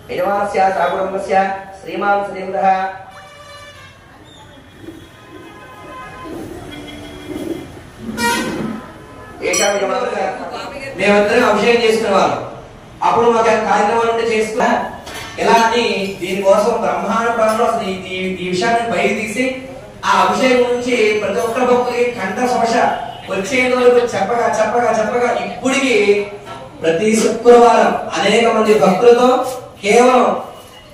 యజమానస్య సాకుటుంబస్య శ్రీమాన్ శ్రీమదః మేమందరం అభిషేకం చేసుకునేవాళ్ళం. అప్పుడు మాకు కార్యక్రమాలు ఉంటే చేసుకున్నా ఎలా అని దీనికోసం బ్రహ్మాండ ప్రాణంలో అసలు ఈ విషయాన్ని బయట తీసి ఆ అభిషేకం నుంచి ప్రతి ఒక్కరి భక్తులకి కంఠ శోష వచ్చేంత వరకు చెప్పగా చెప్పగా చెప్పగా ఇప్పటికి ప్రతి శుక్రవారం అనేక మంది భక్తులతో కేవలం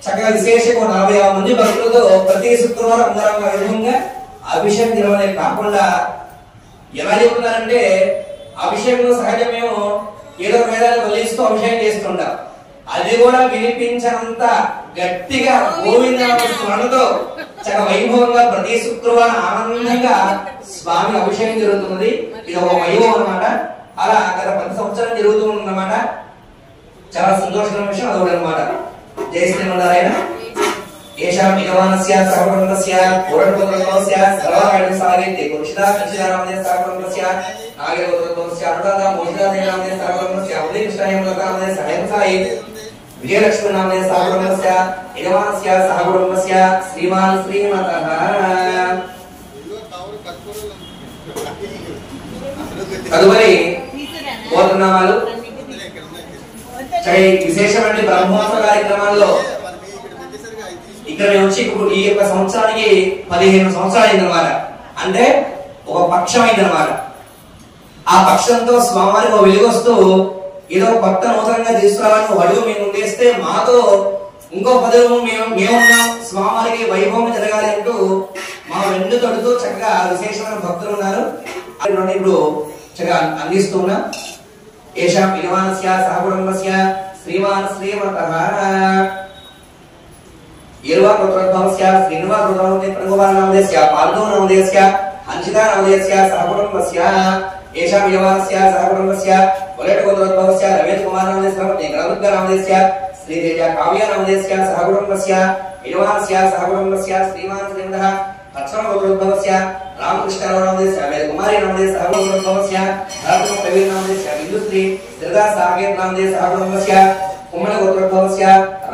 చక్కగా విశేషంగా 45 మంది భక్తులతో ప్రతి శుక్రవారం అంగరంగ వైభవంగా అభిషేకం నిర్వహణ కాకుండా ఎలా చెప్తున్నారంటే అభిషేకంలో సహజం మేము ఏదో వేదాలు వల్లిస్తూ అభిషేకం చేస్తుంటాం. అది కూడా వినిపించనంత గట్టిగా గోవింద స్మరణతో చక్క వైభవంగా ప్రతి శుక్రవారం ఆనందంగా స్వామి అభిషేకం జరుగుతున్నది. ఇది ఒక వైభవం అన్నమాట. అలా గత 10 సంవత్సరాలు జరుగుతూ ఉందన్నమాట. చాలా సంతోషకరమైన విషయం అదొకటి అన్నమాట. జై శ్రీమన్నారాయణ. ఏషాం యజమానస్య సహకుటుంబస్య పూర్ణకుటుంబస్య సర్వాణి సాగేతి కుక్షిదా కృష్ణారామనే సహకుటుంబస్య నాగేకుటుంబస్య అనురాధ మోహిదా దేవనామనే సహకుటుంబస్య ఉదయకృష్ణాయమనామనే సహయంసాయి విజయలక్ష్మి నామనే సహకుటుంబస్య యజమానస్య సహకుటుంబస్య శ్రీమాన్ శ్రీమతః. తదుపరి గోత్రనామాలు విశేషమైన బ్రహ్మోత్సవ కార్యక్రమాల్లో ఇక్కడ వచ్చి ఇప్పుడు ఈ యొక్క సంవత్సరానికి 15 సంవత్సరాలు అయిందన్నమాట. అంటే ఒక పక్షం అయిందన్నమాట. ఆ పక్షంతో స్వామివారికి ఒక వెలుగొస్తూ ఏదో కొత్త నూతనంగా తీసుకురావాలని ఒక అడుగు మేము ఉండేస్తే మాతో ఇంకో 10 మేమున్నాం స్వామివారికి వైభవం జరగాలి అంటూ మా వెన్ను తడుతూ చక్కగా విశేషమైన భక్తులు ఉన్నారు. ఇప్పుడు చక్కగా అందిస్తూ ఉన్నాం. ఏషాం యజమానస్య సహకుటుంబస్య శ్రీమాన్ శ్రీమతః येरवा गोत्रोद्भवस्य श्रीनिवास गोत्रोद्भवस्य प्रगोपालनामदेस्य पाल्गोनामदेस्य हंसितानामदेस्य सहकुटुम्बस्य एषां यजमानस्य सहकुटुम्बस्य वलेट गोत्रोद्भवस्य रमेश कुमारनामदेस्य निगलुद्गनामदेस्य श्रीदेव्या काव्यनामदेस्य सहकुटुम्बस्य यजमानस्य सहकुटुम्बस्य श्रीमान् श्रीमदः लक्ष्मण गोत्रोद्भवस्य रामकृष्णनामदेस्य वेदकुमारी नामदेस्य सहकुटुम्बस्य रामकृष्ण प्रवीण नामदेस्य बिंदुश्री श्रीदा सागेत नामदेस्य सहकुटुम्बस्य कुम्मल गोत्रोद्भवस्य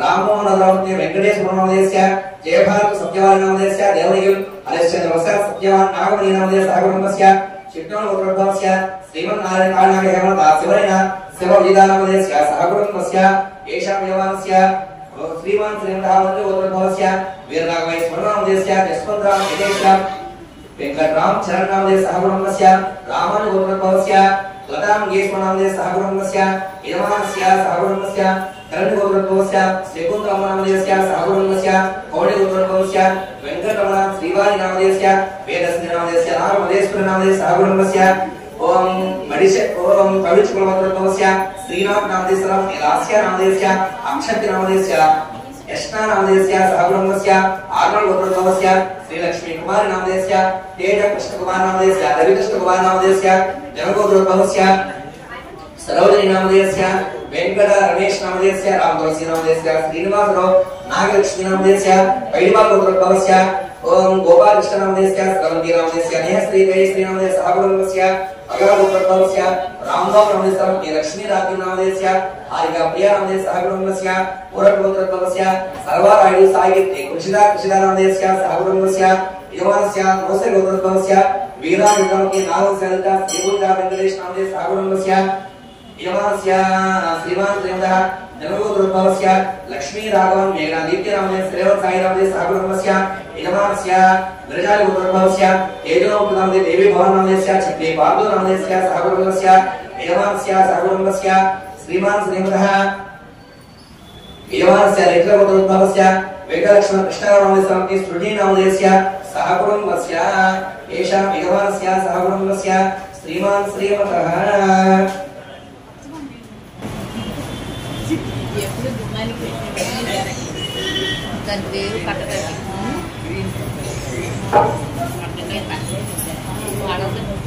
राममोहन रावते वेंकटेश्वर नामदेस्य जयभारत सत्यवान नामदेस्य देवगिरि हरिश्चंद्र वत्स सत्यवान नागमणि नामदेस्य सहकुटुम्बस्य चित्तोन गोत्रोद्भवस्य श्रीमन्नारायण कालनाग हेमंत शिवरेण शिवविदा नामदेस्य सहकुटुम्बस्य एषां यजमानस्य श्रीमान् श्रीमदः गोत्रोद्भवस्य वीरनागमय स्मरणनामदेस्य यशवन्तराम विदेश वेंकटराम चरण नामदेस्य सहकुटुम्बस्य रामन गोत्रोद्भवस्य लताम गेस्मनामदेस्य सहकुटुम्बस्य यजमानस्य सहकुटुम्बस्य करण गोत्रोद्भवस्य श्रीकुंतम नामदेस्य सहकुटुम्बस्य कौडे गोत्रोद्भवस्य वेंकटरमण श्रीवारी नामदेस्य वेदस्नि नामदेस्य नारमदेश्वर नामदेस्य सहकुटुम्बस्य ओम पवित्र गोत्रोद्भवस्य श्रीनाथ नामदेस्य लास्य नामदेस्य अक्षत नामदेस्य यष्णा नामदेस्य सहकुटुम्बस्य आर्नल्ड गोत्रोद्भवस्य श्रीलक्ष्मी कुमार नामदेस्य तेज कृष्ण कुमार नामदेस्य रवि कृष्ण कुमार नामदेस्य जनगोत्रोद्भवस्य सरोजिनी नामदेस्य वेंकट रमेश नामदेस्य राम तुलसी नामदेस्य श्रीनिवास राव नागलक्ष्मी नामदेस्य पैडिवाल गोत्रोद्भवस्य ओम गोपाल कृष्ण नामदेस्य श्रवंती नामदेस्य नेहश्री जयश्री नामदेस्य सहकुटुम्बस्य अगरा गोत्रोद्भवस्य रामदास नामदेस्य लक्ष्मी राजू नामदेस्य हारिका प्रिया नामदेस्य सहकुटुम्बस्य पुरट गोत्रोद्भवस्य सर्वारायु साहित्य कृषिदा नामदेस्य सहकुटुम्बस्य यजमानस्य मोसे गोत्रोद्भवस्य वीरा विक्रमकी नागसलिता श्रीबुद्धा वेंकटेश नामदेस्य सहकुटुम्बस्य यजमानस्य श्रीमान् श्रीमदः जनगोत्रोद्भवस्य लक्ष्मी राघवन मेघना दीप्ति नामदेस्य श्रीवत् साई नामदेस्य सहकुटुम्बस्य यजमानस्य विरजाली गोत्रोद्भवस्य तेजोनोपि नामदेस्य देवी भवन नामदेस्य चक्रे पार्दो नामदेस्य सहकुटुम्बस्य यजमानस्य सहकुटुम्बस्य श्रीमान् श्रीमदः यजमानस्य रेखा गोत्रोद्भवस्य वेंकटलक्ष्मण कृष्णराव नामदेस्य स्मृति नामदेस्य सहकुटुम्बस्य एषां यजमानस्य सहकुटुम्बस्य श्रीमान् श्रीमतः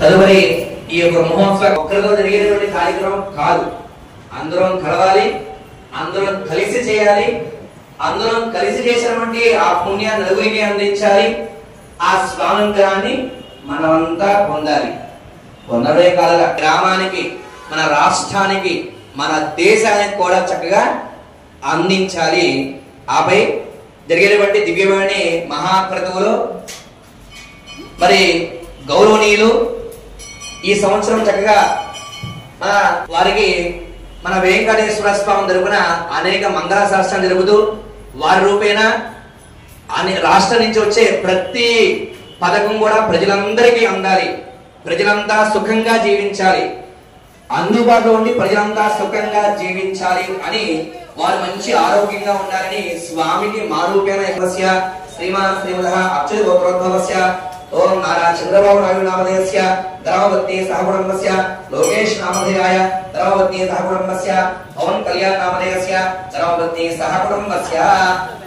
తదుపరి ఈ యొక్క మహోత్సవం ఒక్కరితో జరిగేటువంటి కార్యక్రమం కాదు. అందరం కలవాలి, అందరం కలిసి చేయాలి. అందరం కలిసి చేసినటువంటి ఆ పుణ్యాన్ని నలుగురికి అందించాలి. ఆ స్వానుగ్రహాన్ని మనమంతా పొందాలి. పొందడే కాదుగా గ్రామానికి, మన రాష్ట్రానికి, మన దేశానికి కూడా చక్కగా అందించాలి. ఆపై జరిగేటువంటి దివ్యవాణి మహాక్రతువులు మరి గౌరవనీయులు ఈ సంవత్సరం చక్కగా మన వారికి మన వెంకటేశ్వర స్వామి తరపున అనేక మంగళ శాస్త్రం జరుగుతూ వారి రూపేణ రాష్ట్రం నుంచి వచ్చే ప్రతి పథకం కూడా ప్రజలందరికీ అందాలి. ప్రజలంతా సుఖంగా జీవించాలి, అందుబాటులో ఉండి ప్రజలంతా సుఖంగా జీవించాలి అని వారు మంచి ఆరోగ్యంగా ఉండాలని స్వామికి మారూపేణ శ్రీమాన్ శ్రీమదః అచ్యుత గోత్రోద్భవస్య ఓం నారా చంద్రబాబు నాయుడు నామధేయస్య ధర్మపత్ని సహకుటుంబస్య లోకేష్ నామధేయాయ ధర్మపత్ని సహకుటుంబస్య పవన్ కళ్యాణ్ నామధేయస్య ధర్మపత్ని సహకుటుంబస్య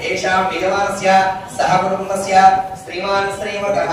ఏషాం యజమానస్య సహకుటుంబస్య శ్రీమాన్ శ్రీమదః